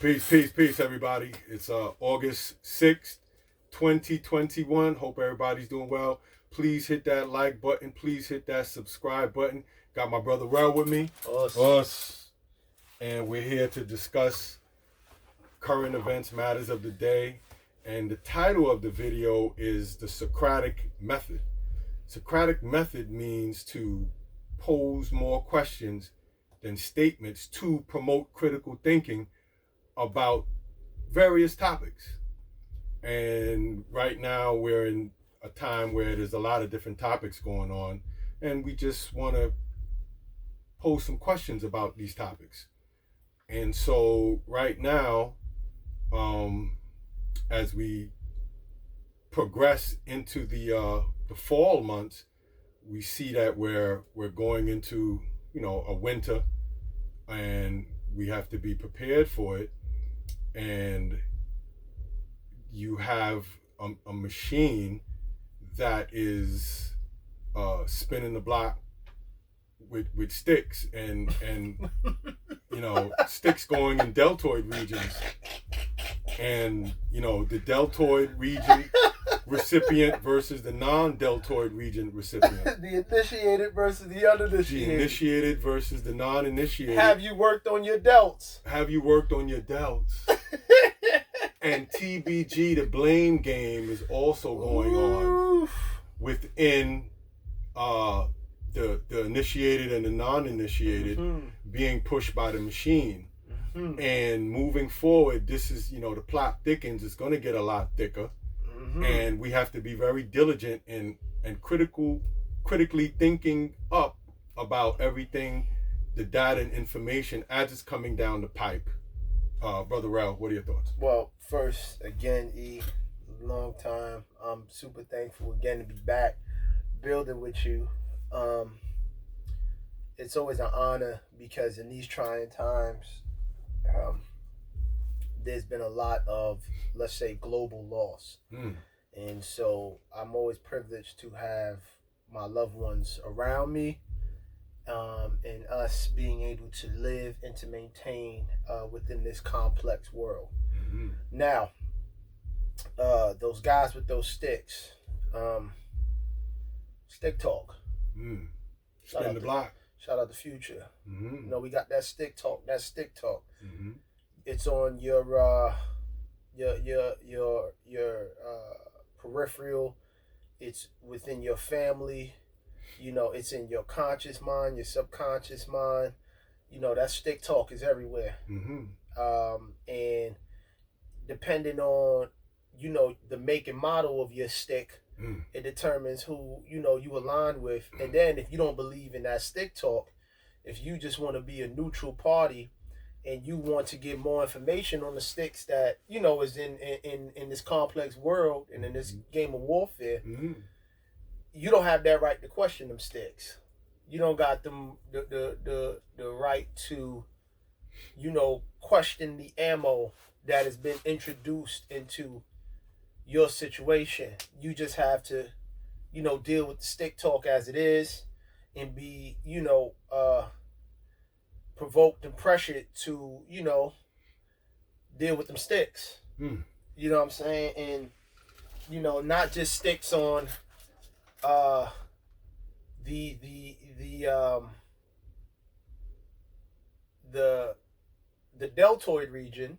Peace, everybody. It's August 6th, 2021. Hope everybody's doing well. Please hit that like button. Please hit that subscribe button. Got my brother Rel with me. Us. And we're here to discuss current events, matters of the day. And the title of the video is the Socratic Method. Socratic method means to pose more questions than statements to promote critical thinking about various topics. And right now we're in a time where there's a lot of different topics going on, and we just want to pose some questions about these topics. And so right now, as we progress into the fall months, we see that we're going into a winter, and we have to be prepared for it. And you have a machine that is spinning the block with sticks and sticks going in deltoid regions, and the deltoid region recipient versus the non-deltoid region recipient. The initiated versus the uninitiated. The initiated versus the non-initiated. Have you worked on your delts? And TBG, the blame game, is also going on within the initiated and the non-initiated being pushed by the machine. And moving forward, this is, the plot thickens. It's going to get a lot thicker. And we have to be very diligent and critically thinking up about everything, the data and information as it's coming down the pipe. Brother Rel, what are your thoughts? Well, first, again, E, long time. I'm super thankful again to be back building with you. It's always an honor because in these trying times, there's been a lot of, let's say, global loss. And so I'm always privileged to have my loved ones around me, and us being able to live and to maintain within this complex world. Now, those guys with those sticks, stick talk. Spin the block. Shout out to Future. We got that stick talk. It's on your peripheral. It's within your family. It's in your conscious mind, your subconscious mind. That stick talk is everywhere. And depending on the make and model of your stick, it determines who you align with. And then if you don't believe in that stick talk, if you just want to be a neutral party and you want to get more information on the sticks that is in this complex world and in this game of warfare, you don't have that right to question them sticks. You don't got them the right to question the ammo that has been introduced into your situation. You just have to deal with the stick talk as it is and be provoked and pressured to deal with them sticks. You know what I'm saying? And not just sticks on the deltoid region,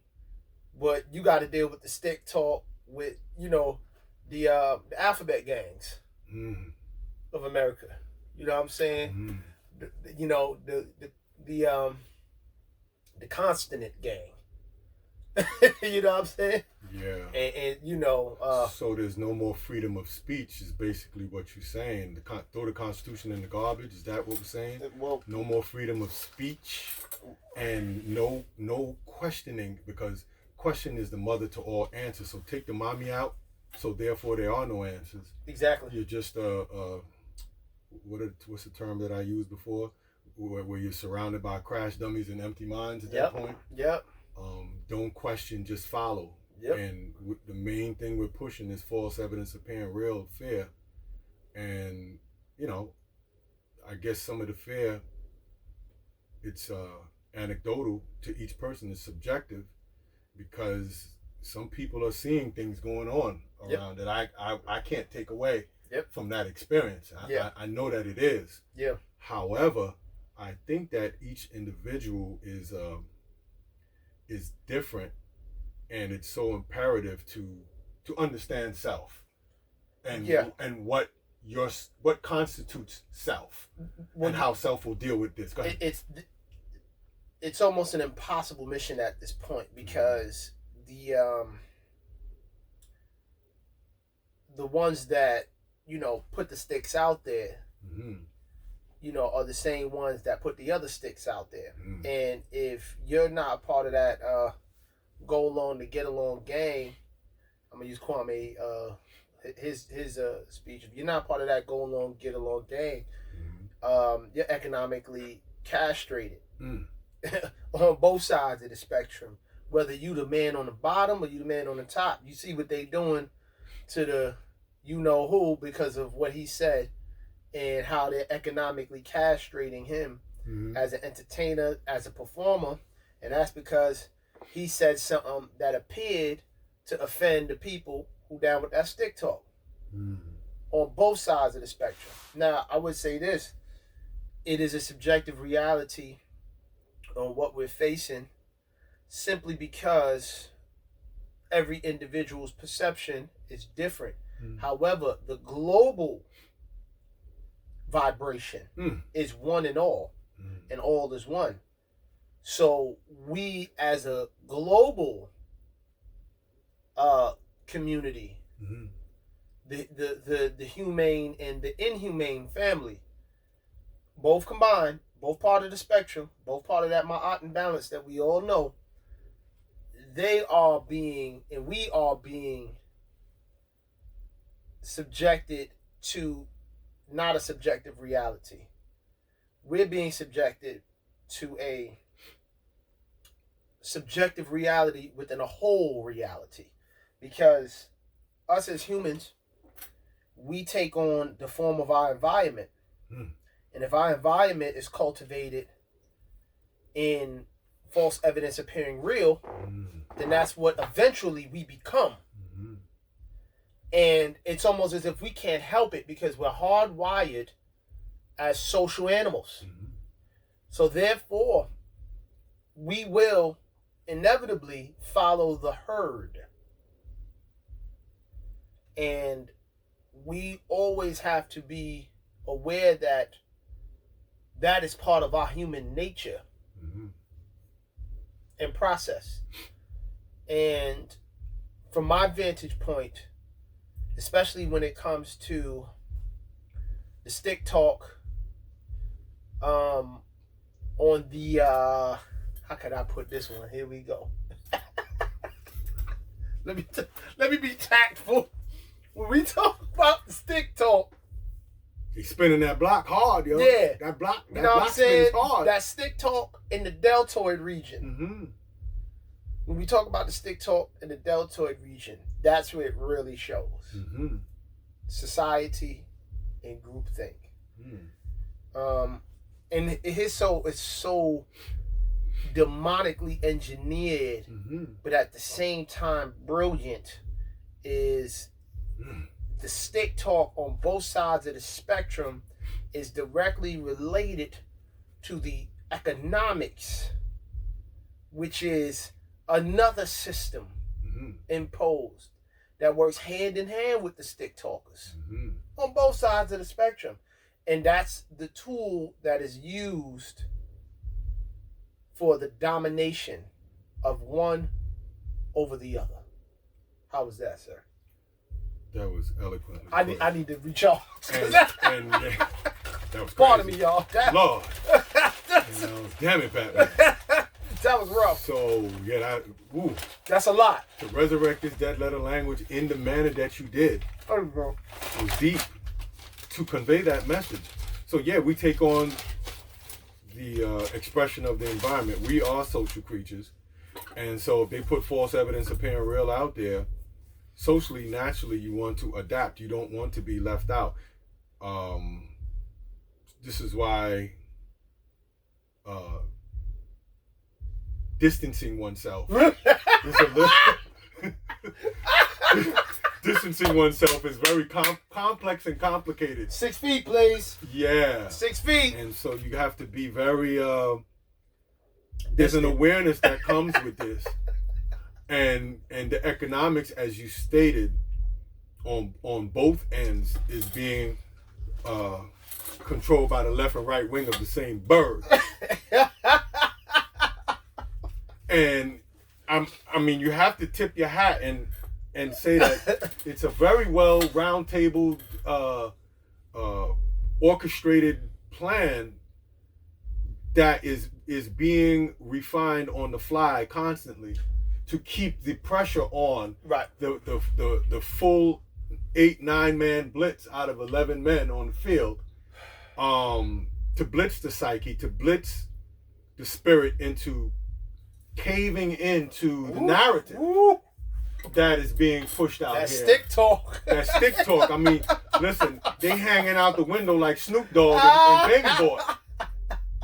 but you got to deal with the stick talk with the alphabet gangs of America. You know what I'm saying? The consonant gang. You know what I'm saying? Yeah. And so there's no more freedom of speech is basically what you're saying. Throw the Constitution in the garbage. Is that what we're saying? Well, no more freedom of speech and no questioning, because question is the mother to all answers. So take the mommy out, so therefore there are no answers. Exactly. You're just what's the term that I used before, where you're surrounded by crash dummies and empty minds at that point. Don't question, just follow. And the main thing we're pushing is false evidence appearing real fear. And I guess some of the fear, it's anecdotal to each person, it's subjective, because some people are seeing things going on around that I can't take away from that experience. I know that it is. Yeah. However, I think that each individual is different, and it's so imperative to understand self and what constitutes self and how self will deal with this. Go ahead. It's almost an impossible mission at this point, because the ones that put the sticks out there, are the same ones that put the other sticks out there. And if you're not a part of that go along to get along gang, I'm gonna use Kwame his speech. If you're not part of that go along get along gang, you're economically castrated on both sides of the spectrum. Whether you the man on the bottom or you the man on the top, you see what they doing to the who because of what he said, and how they're economically castrating him as an entertainer, as a performer. And that's because he said something that appeared to offend the people who down with that stick talk on both sides of the spectrum. Now, I would say this: it is a subjective reality on what we're facing, simply because every individual's perception is different. However, the global vibration is one and all is one. So we, as a global community, the humane and the inhumane family, both combined, both part of the spectrum, both part of that Ma'at and balance that we all know, they are being, and we are being subjected to not a subjective reality. We're being subjected to a subjective reality within a whole reality, because us as humans, we take on the form of our environment. And if our environment is cultivated in false evidence appearing real, then that's what eventually we become. And it's almost as if we can't help it, because we're hardwired as social animals. So therefore, we will inevitably follow the herd. And we always have to be aware that that is part of our human nature and process. And from my vantage point, especially when it comes to the stick talk, on the how could I put this one? Here we go. let me be tactful. When we talk about the stick talk, he's spinning that block hard, yo. Yeah, that block. You know what I'm saying? Hard. That stick talk in the deltoid region. When we talk about the stick talk in the deltoid region, that's where it really shows. Society and groupthink. And it's so demonically engineered, but at the same time brilliant, is the stick talk on both sides of the spectrum is directly related to the economics, which is another system imposed that works hand in hand with the stick talkers on both sides of the spectrum. And that's the tool that is used for the domination of one over the other. How was that, sir? That was eloquent. I need to recharge. And that was crazy. Pardon me, y'all. Lord. Damn it, Batman. That was rough. So, that's a lot. To resurrect this dead letter language in the manner that you did. Oh, bro. It was deep to convey that message. So, we take on the expression of the environment. We are social creatures. And so if they put false evidence appearing real out there, socially, naturally, you want to adapt. You don't want to be left out. This is why distancing oneself Distancing oneself is very complex and complicated. 6 feet, please. Yeah. 6 feet. And so you have to be very. There's an awareness that comes with this, and the economics, as you stated, on both ends is being controlled by the left and right wing of the same bird. And I mean, you have to tip your hat and say that it's a very well round table orchestrated plan that is being refined on the fly constantly to keep the pressure on the full 8-9 man blitz out of 11 men on the field, to blitz the psyche, to blitz the spirit into caving into the narrative that is being pushed out that here. Stick talk. That stick talk. I mean, listen, they hanging out the window like Snoop Dogg and Baby Boy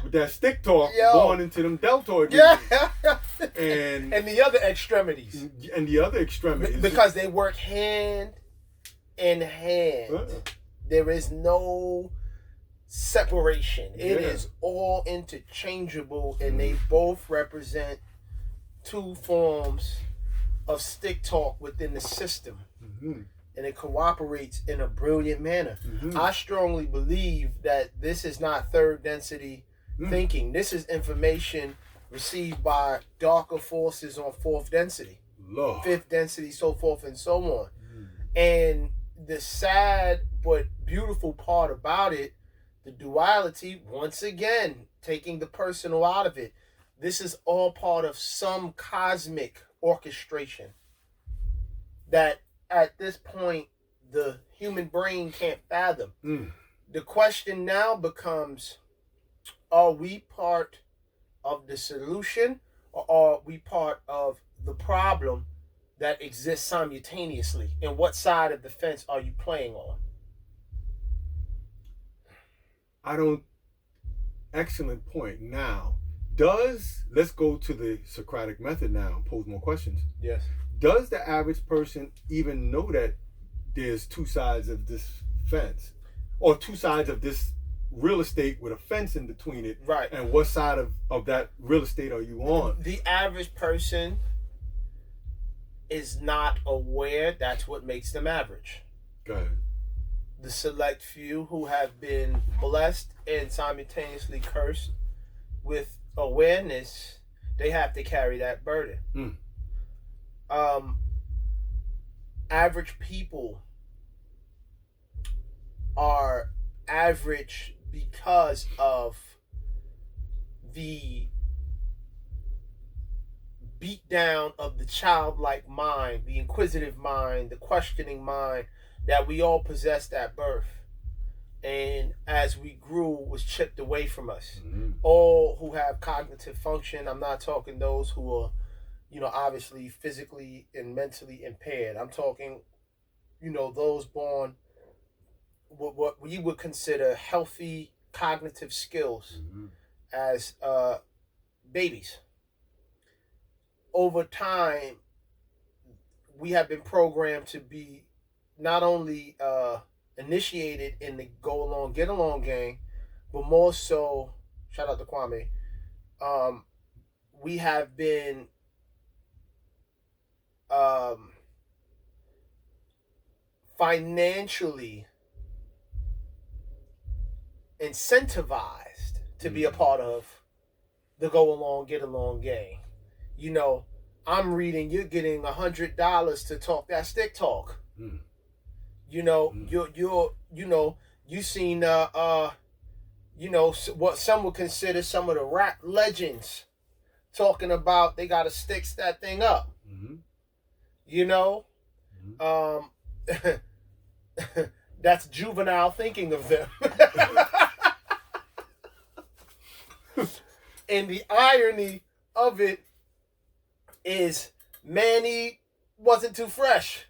with that stick talk going into them deltoid regions. And the other extremities. And the other extremities. Because they work hand in hand. There is no separation. It is all interchangeable, and they both represent two forms of stick talk within the system. And it cooperates in a brilliant manner. I strongly believe that this is not third density thinking. This is information received by darker forces on fourth density, fifth density, so forth and so on. And the sad but beautiful part about it, the duality, once again, taking the personal out of it, this is all part of some cosmic orchestration that at this point the human brain can't fathom. The question now becomes, are we part of the solution, or are we part of the problem that exists simultaneously? And what side of the fence are you playing on? Excellent point. Now, let's go to the Socratic method now and pose more questions. Yes. Does the average person even know that there's two sides of this fence, or two sides of this real estate with a fence in between it? Right. And what side of that real estate are you on? The average person is not aware. That's what makes them average. Go ahead. The select few who have been blessed and simultaneously cursed with awareness, they have to carry that burden. Average people are average because of the beatdown of the childlike mind, the inquisitive mind, the questioning mind that we all possessed at birth, and as we grew was chipped away from us. All who have cognitive function, I'm not talking those who are, obviously physically and mentally impaired. I'm talking, those born what we would consider healthy cognitive skills as babies. Over time, we have been programmed to be not only initiated in the go along, get along gang, but more so, shout out to Kwame, we have been financially incentivized to be a part of the go along, get along gang. I'm reading, you're getting $100 to talk that stick talk. You seen what some would consider some of the rap legends talking about they gotta sticks that thing up. That's juvenile thinking of them. And the irony of it is Manny wasn't too fresh.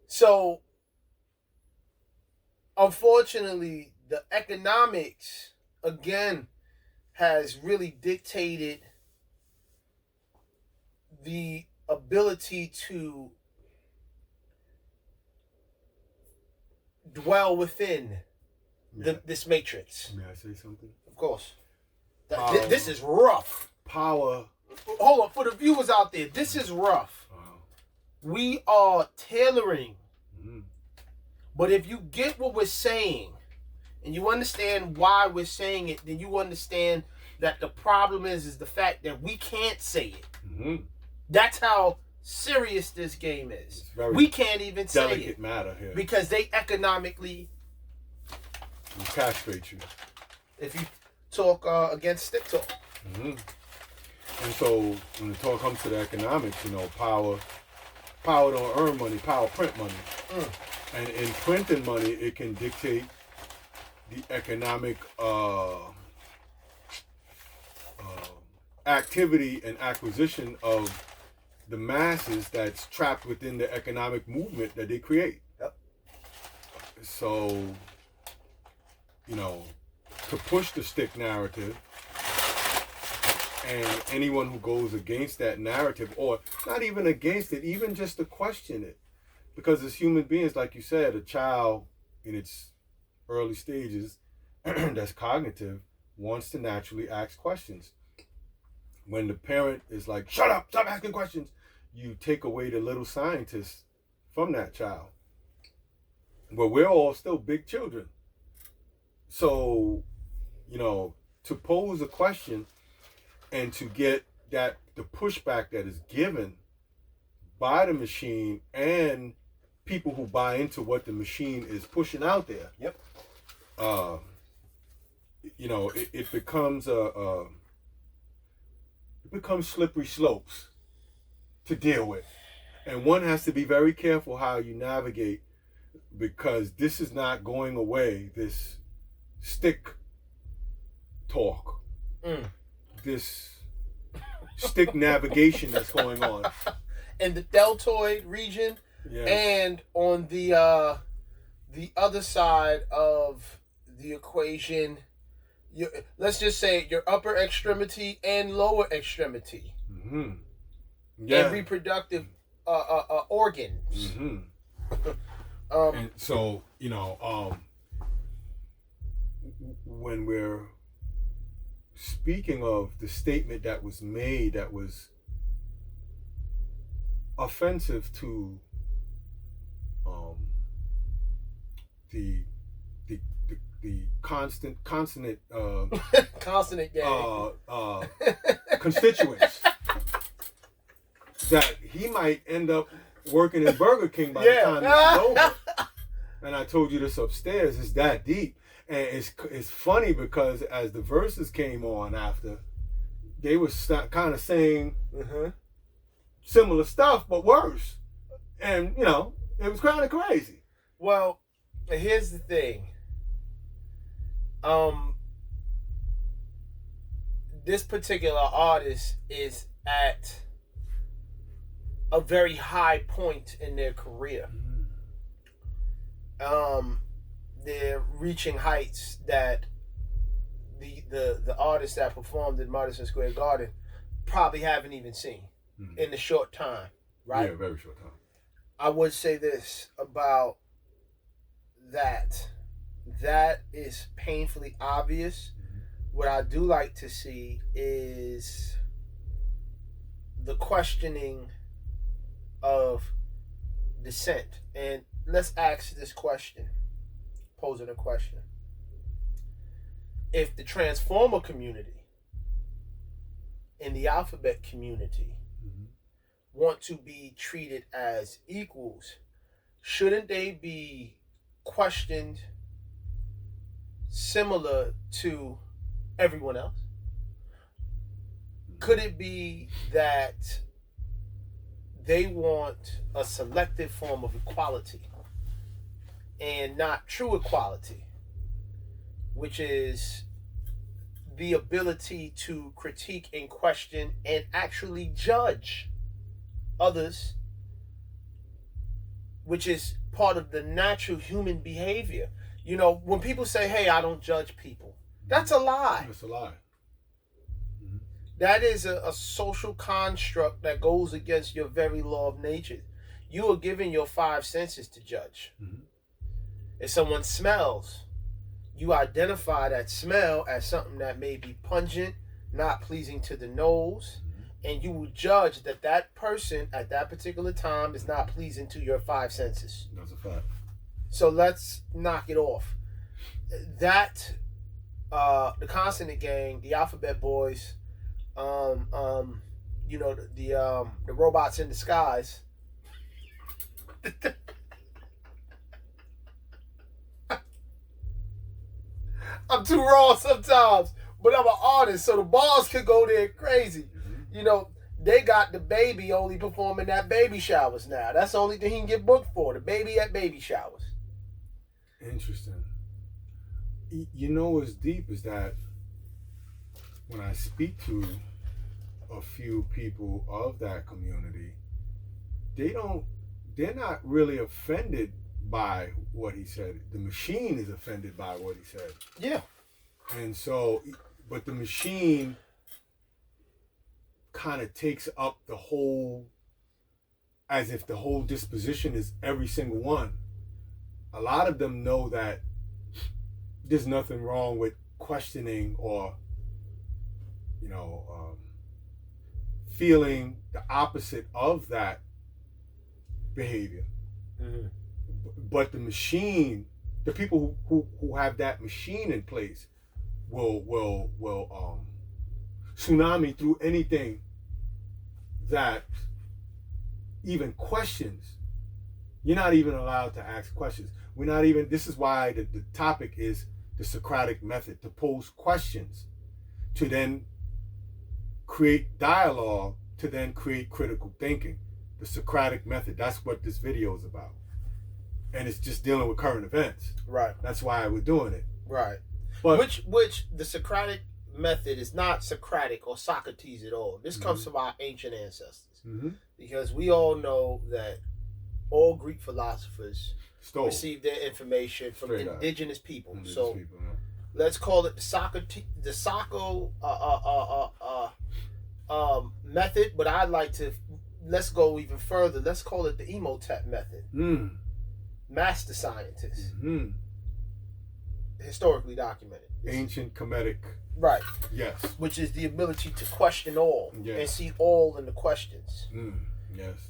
So, unfortunately, the economics, again, has really dictated the ability to dwell within this matrix. May I say something? Of course. This is rough. Power. Hold on, for the viewers out there, this is rough. We are tailoring. But if you get what we're saying, and you understand why we're saying it, then you understand that the problem is the fact that we can't say it. That's how serious this game is. We can't even say it. Delicate matter here. Because they economically castrate you. If you talk against stick talk. And so when the talk comes to the economics, power don't earn money, power print money. And in printing money, it can dictate the economic activity and acquisition of the masses that's trapped within the economic movement that they create. So, to push the stick narrative, and anyone who goes against that narrative, or not even against it, even just to question it, because as human beings, like you said, a child in its early stages that's cognitive wants to naturally ask questions. When the parent is like, shut up, stop asking questions, you take away the little scientist from that child. But we're all still big children. So, to pose a question and to get the pushback that is given by the machine and people who buy into what the machine is pushing out there. It becomes slippery slopes to deal with. And one has to be very careful how you navigate, because this is not going away, this stick talk. This stick navigation that's going on. In the deltoid region, and on the other side of the equation, let's just say your upper extremity and lower extremity. And reproductive organs. And so, when we're speaking of the statement that was made that was offensive to the consonant consonant gang constituents, that he might end up working in Burger King by the time this is over. And I told you this upstairs, it's that deep. And it's funny because as the verses came on after, they were kind of saying similar stuff, but worse. And, it was kind of crazy. Well, here's the thing. This particular artist is at a very high point in their career. They're reaching heights that the artists that performed in Madison Square Garden probably haven't even seen in the short time, right? Yeah, very short time. I would say this about that. That is painfully obvious. What I do like to see is the questioning of dissent. And let's ask this question, posing a question. If the Transformer community and the Alphabet community want to be treated as equals, shouldn't they be questioned similar to everyone else? Could it be that they want a selective form of equality and not true equality, which is the ability to critique and question and actually judge others, which is part of the natural human behavior? When people say, hey, I don't judge people, that's a lie. That's a lie. That is a social construct that goes against your very law of nature. You are given your five senses to judge. Mm-hmm. If someone smells, you identify that smell as something that may be pungent, not pleasing to the nose, and you will judge that that person at that particular time is not pleasing to your five senses. That's a fact. So let's knock it off. That, the Consonant Gang, the Alphabet Boys, you know, the Robots in Disguise. I'm too raw sometimes, but I'm an artist, so the bars could go there crazy. Mm-hmm. You know, they got the baby only performing at baby showers now. That's the only thing he can get booked for, the baby at baby showers. Interesting. You know what's deep is that when I speak to a few people of that community, they're not really offended by what he said. The machine is offended by what he said. Yeah. And so, but the machine kind of takes up the whole, as if the whole disposition is every single one. A lot of them know that there's nothing wrong with questioning or, you know, feeling the opposite of that behavior. Mm-hmm. But the machine, the people who have that machine in place will tsunami through anything that even questions. You're not even allowed to ask questions. We're not even, this is why the topic is the Socratic method, to pose questions, to then create dialogue, to then create critical thinking. The Socratic method, that's what this video is about. And it's just dealing with current events. Right. That's why we're doing it. Right. But which the Socratic method is not Socratic or Socrates at all. This comes from our ancient ancestors. Mm-hmm. Because we all know that all Greek philosophers received their information from indigenous people. Let's call it the Socrates, the Socko method. But I'd like to, let's go even further. Let's call it the Emotep method. Master scientists. Mm-hmm. Historically documented. Ancient Kemetic. Right. Yes. Which is the ability to question all and see all in the questions. Yes.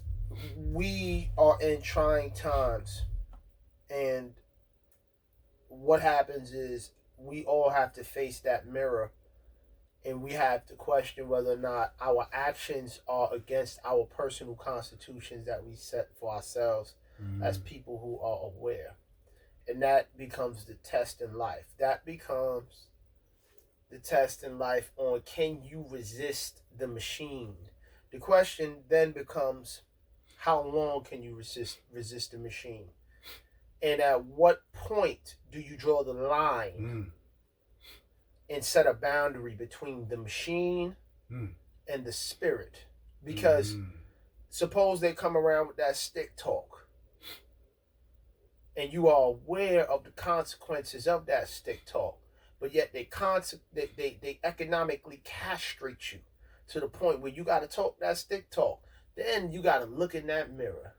We are in trying times, and what happens is we all have to face that mirror, and we have to question whether or not our actions are against our personal constitutions that we set for ourselves as people who are aware. And that becomes the test in life. That becomes the test in life on, can you resist the machine? The question then becomes, how long can you resist the machine? And at what point do you draw the line and set a boundary between the machine and the spirit? Because suppose they come around with that stick talk, and you are aware of the consequences of that stick talk, but yet they economically castrate you to the point where you got to talk that stick talk. Then you got to look in that mirror,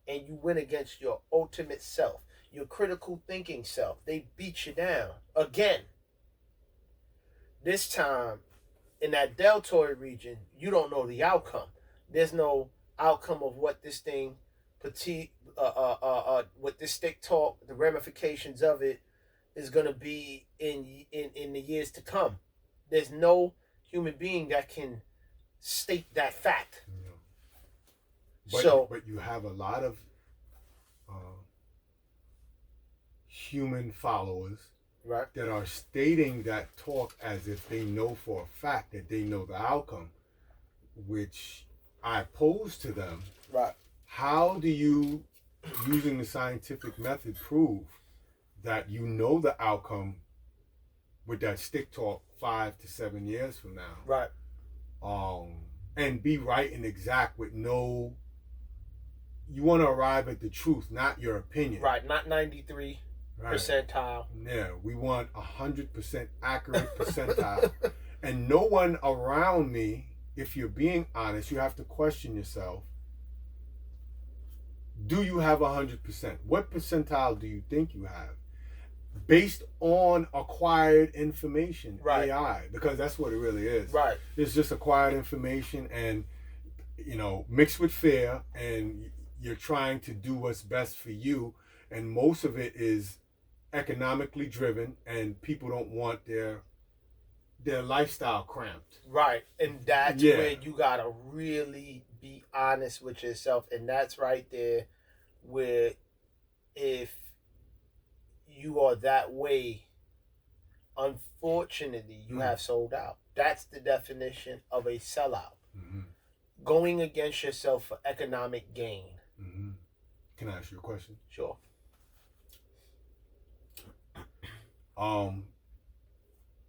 and you went against your ultimate self, your critical thinking self. They beat you down again. This time, in that deltoid region, you don't know the outcome. There's no outcome of what this thing, what this stick talk, the ramifications of it is going to be in the years to come. There's no human being that can state that fact. But you have a lot of human followers, right, that are stating that talk as if they know for a fact that they know the outcome, which I pose to them. Right. How do you, using the scientific method, prove that you know the outcome with that stick talk 5 to 7 years from now? Right. And be right and exact with no, you want to arrive at the truth, not your opinion. Right, not 93 percentile. Yeah, we want 100% accurate percentile. And no one around me, if you're being honest, you have to question yourself. Do you have 100%? What percentile do you think you have? Based on acquired information, right. AI, because that's what it really is. Right. It's just acquired information, and mixed with fear, and you're trying to do what's best for you, and most of it is economically driven, and people don't want their lifestyle cramped. Right. And that's where you gotta really be honest with yourself, and that's right there where if you are that way, unfortunately, you have sold out. That's the definition of a sellout. Mm-hmm. Going against yourself for economic gain. Mm-hmm. Can I ask you a question? Sure.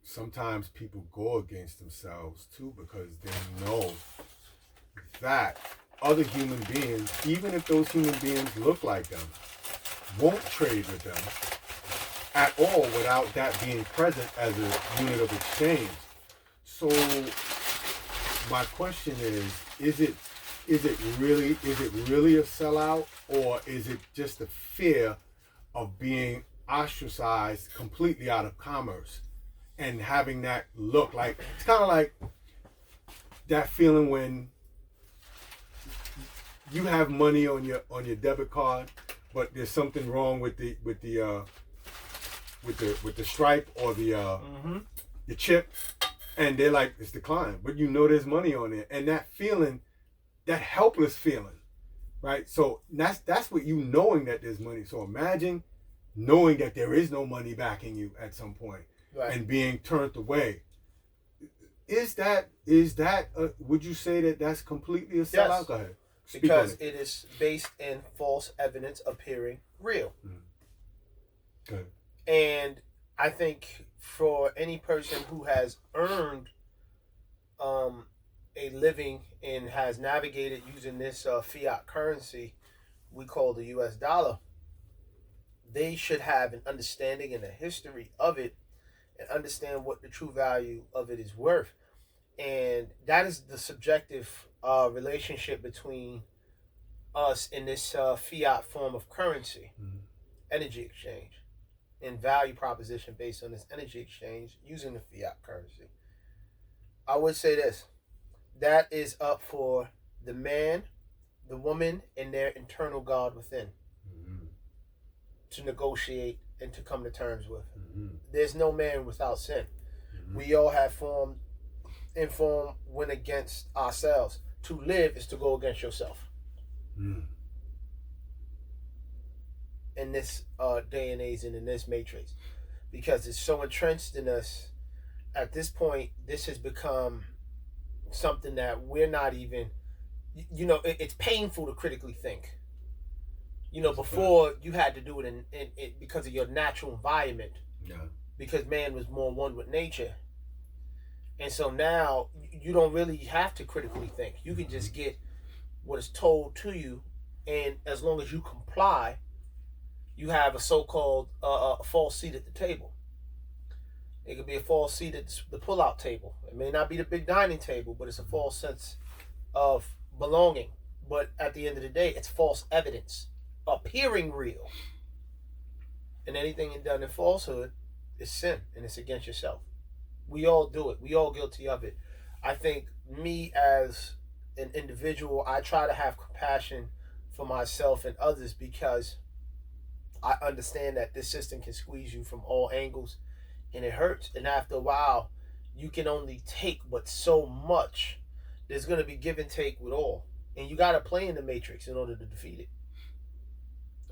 Sometimes people go against themselves too because they know that other human beings, even if those human beings look like them, won't trade with them at all without that being present as a unit of exchange. So my question is it really a sellout, or is it just the fear of being ostracized completely out of commerce and having that look like, it's kind of like that feeling when you have money on your debit card, but there's something wrong with the stripe or the chip, and they're like, it's declined, but there's money on there, and that feeling, that helpless feeling, right? So that's what knowing that there's money. So imagine knowing that there is no money backing you at some point, right, and being turned away. Is that would you say that that's completely a sellout? Yes. Go ahead. Because it is based in false evidence appearing real. Good. And I think for any person who has earned a living and has navigated using this fiat currency we call the US dollar, they should have an understanding and a history of it and understand what the true value of it is worth. And that is the subjective relationship between us in this fiat form of currency, energy exchange, and value proposition based on this energy exchange using the fiat currency. I would say this: that is up for the man, the woman, and their internal God within to negotiate and to come to terms with. There's no man without sin. We all have went against ourselves. To live is to go against yourself. In this day and age and in this matrix, because it's so entrenched in us. At this point, this has become something that we're not even, it's painful to critically think. Before you had to do it in because of your natural environment. Yeah. Because man was more one with nature. And so now you don't really have to critically think. You can just get what is told to you, and as long as you comply, you have a so-called false seat at the table. It could be a false seat at the pull-out table. It may not be the big dining table, but it's a false sense of belonging. But at the end of the day, it's false evidence appearing real. And anything done in falsehood is sin, and it's against yourself. We all do it. We all guilty of it. I think me as an individual, I try to have compassion for myself and others because I understand that this system can squeeze you from all angles and it hurts. And after a while, you can only take but so much. There's going to be give and take with all. And you got to play in the matrix in order to defeat it.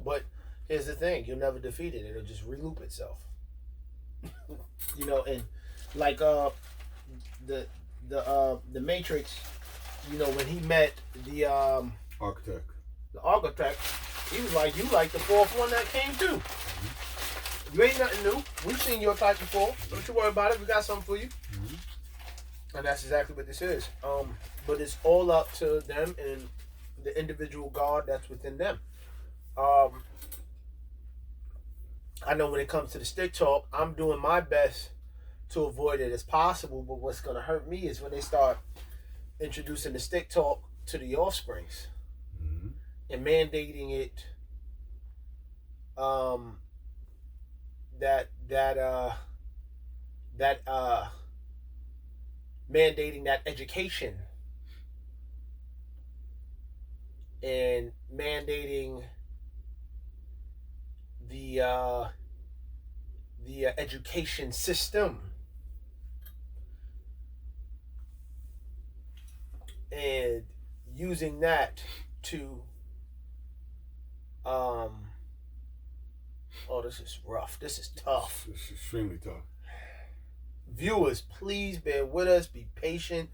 But here's the thing, you'll never defeat it. It'll just reloop itself. And like the Matrix, when he met the architect, he was like, "You like the fourth one that came too. You ain't nothing new. We've seen your type before. Don't you worry about it. We got something for you." And that's exactly what this is. But it's all up to them and the individual God that's within them. I know when it comes to the stick talk, I'm doing my best to avoid it as possible. But what's going to hurt me is when they start introducing the stick talk to the offsprings and mandating it. Mandating that education and mandating the education system and using that to oh, this is rough. This is tough. It's extremely tough. Viewers, please bear with us. Be patient.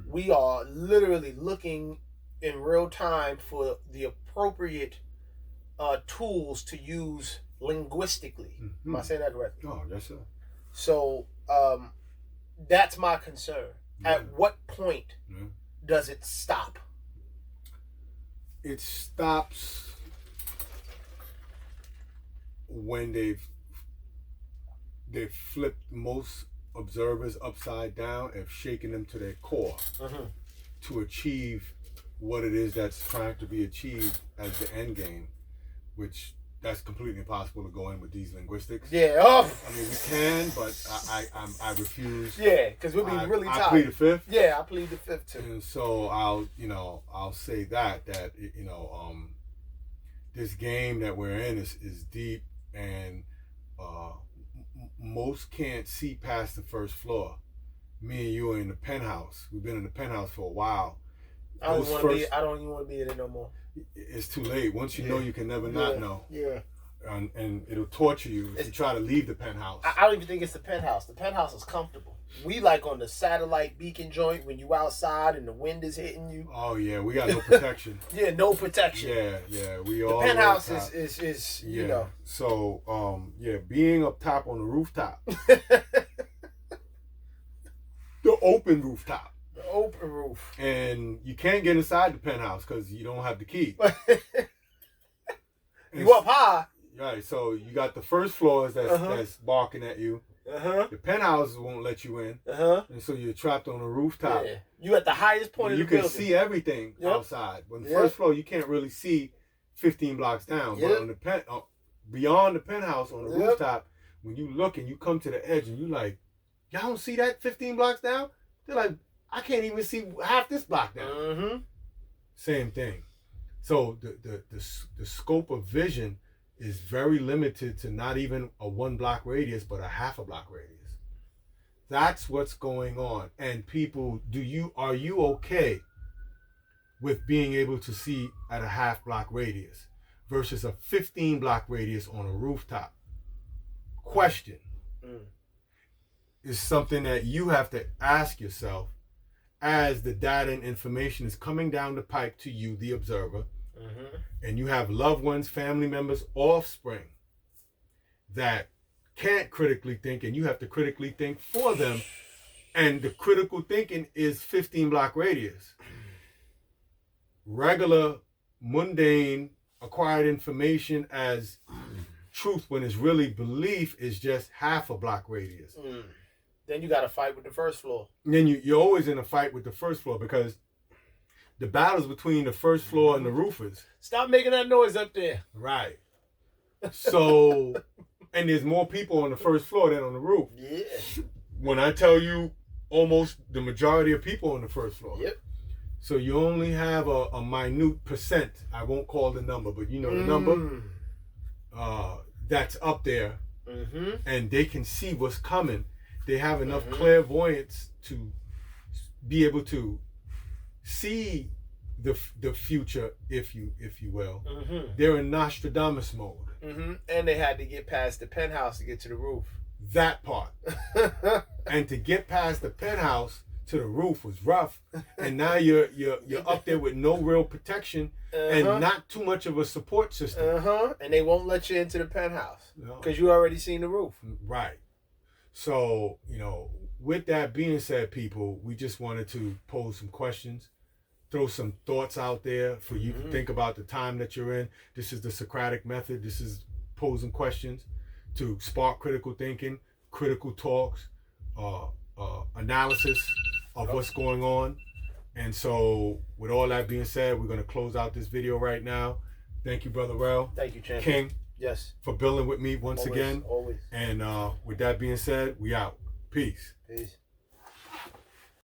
We are literally looking in real time for the appropriate tools to use linguistically. Am I saying that correctly? Oh, yes, sir. So that's my concern. At what point does it stop? It stops when they've flipped most observers upside down and shaken them to their core to achieve what it is that's trying to be achieved as the end game, which that's completely impossible to go in with these linguistics. Yeah. Oh. I mean, we can, but I refuse. Yeah, because we'll be really tired. I plead the fifth. Yeah, I plead the fifth too. And so I'll say that this game that we're in is deep, and most can't see past the first floor. Me and you are in the penthouse. We've been in the penthouse for a while. I don't even want to be in it no more. It's too late. Once you know, you can never not know. Yeah. And it'll torture you if you try to leave the penthouse. I don't even think it's the penthouse. The penthouse is comfortable. We like on the satellite beacon joint when you outside and the wind is hitting you. Oh yeah, we got no protection. Yeah, no protection. Yeah, we all. The penthouse is you know. So being up top on the rooftop, the open rooftop. The open roof. And you can't get inside the penthouse because you don't have the key. You up high. Right, so you got the first floors that's barking at you. The penthouses won't let you in. And so you're trapped on a rooftop. Yeah. You at the highest point of the building. You can see everything outside. But the first floor, you can't really see 15 blocks down. But on the beyond the penthouse on the rooftop, when you look and you come to the edge and you like, y'all don't see that 15 blocks down? They're like, I can't even see half this block down. Same thing. So the scope of vision is very limited to not even a 1 block radius, but a half a block radius. That's what's going on. And people, are you okay with being able to see at a half block radius versus a 15 block radius on a rooftop? Question is something that you have to ask yourself as the data and information is coming down the pipe to you, the observer. And you have loved ones, family members, offspring that can't critically think, and you have to critically think for them. And the critical thinking is 15 block radius. Regular, mundane, acquired information as truth when it's really belief is just half a block radius. Then you got to fight with the first floor. And then you're always in a fight with the first floor because the battle's between the first floor and the roofers. Stop making that noise up there. Right. So, and there's more people on the first floor than on the roof. Yeah. When I tell you almost the majority of people on the first floor. Yep. So you only have a minute percent. I won't call the number, but you know the number. That's up there. And they can see what's coming. They have enough clairvoyance to be able to see the future, if you will. They're in Nostradamus mode. And they had to get past the penthouse to get to the roof. That part. And to get past the penthouse to the roof was rough. And now you're up there with no real protection and not too much of a support system. And they won't let you into the penthouse because you already seen the roof. Right. So, with that being said, people, we just wanted to pose some questions, throw some thoughts out there for you to think about the time that you're in. This is the Socratic method. This is posing questions to spark critical thinking, critical talks, analysis of what's going on. And so, with all that being said, we're going to close out this video right now. Thank you, Brother Rel. Thank you, Champion. King. Yes. For building with me once again. Always. And with that being said, we out. Peace. Peace.